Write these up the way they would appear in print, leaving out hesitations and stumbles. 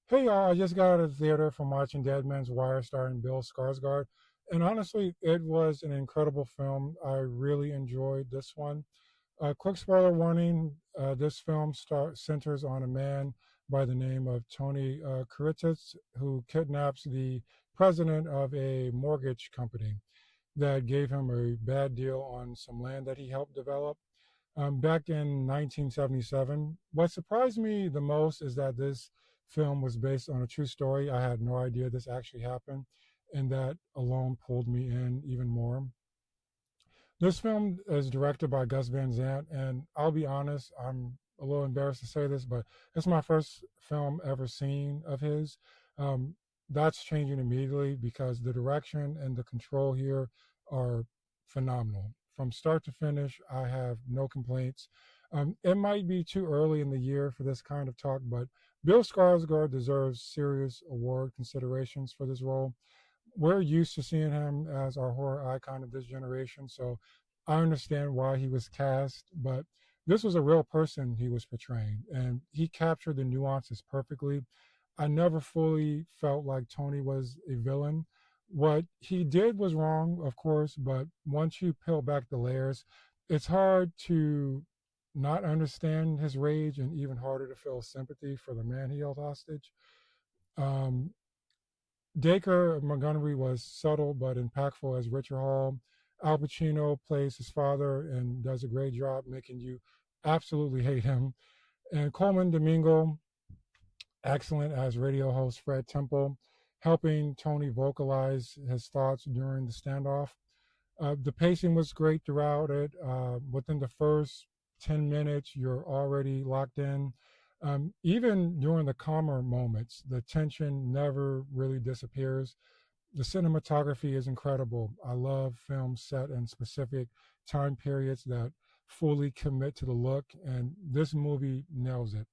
Hey y'all, I just got out of the theater from watching Dead Man's Wire starring Bill Skarsgård. And honestly, it was an incredible film. I really enjoyed this one. Quick spoiler warning, this film centers on a man by the name of Tony Kurititz who kidnaps the president of a mortgage company that gave him a bad deal on some land that he helped develop. Back in 1977. What surprised me the most is that this film was based on a true story. I had no idea this actually happened, and that alone pulled me in even more. This film is directed by Gus Van Sant, and I'll be honest, I'm a little embarrassed to say this, but it's my first film ever seen of his. Um, that's changing immediately because the direction and the control here are phenomenal. From start to finish, I have no complaints. It might be too early in the year for this kind of talk, but Bill Skarsgård deserves serious award considerations for this role. We're used to seeing him as our horror icon of this generation, so I understand why he was cast, but this was a real person he was portraying, and he captured the nuances perfectly. I never fully felt like Tony was a villain. What he did was wrong, of course, but once you peel back the layers, it's hard to not understand his rage and even harder to feel sympathy for the man he held hostage. Um, Dacre Montgomery was subtle but impactful as Richard Hall. Al Pacino plays his father and does a great job making you absolutely hate him. And Coleman Domingo, excellent as radio host Fred Temple, helping Tony vocalize his thoughts during the standoff. The pacing was great throughout it. Within the first 10 minutes, you're already locked in. Even during the calmer moments, the tension never really disappears. The cinematography is incredible. I love films set in specific time periods that fully commit to the look, and this movie nails it.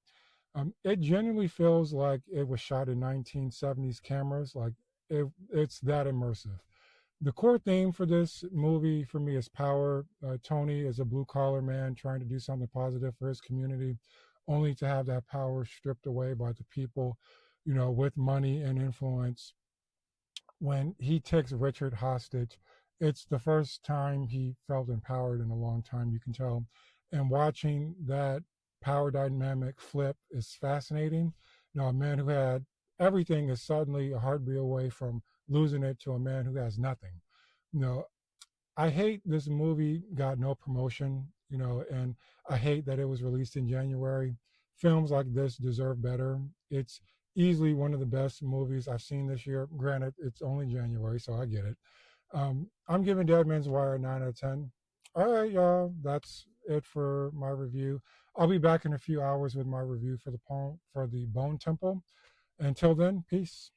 It genuinely feels like it was shot in 1970s cameras. Like it's that immersive. The core theme for this movie for me is power. Tony is a blue collar man trying to do something positive for his community, only to have that power stripped away by the people, with money and influence. When he takes Richard hostage, it's the first time he felt empowered in a long time, you can tell. And watching that power dynamic flip is fascinating. A man who had everything is suddenly a heartbeat away from losing it to a man who has nothing. You know, I hate this movie got no promotion, and I hate that it was released in January. Films like this deserve better. It's easily one of the best movies I've seen this year. Granted, it's only January, so I get it. I'm giving Dead Man's Wire a 9 out of 10. All right, y'all. That's it for my review. I'll be back in a few hours with my review for the Bone Temple. Until then, peace.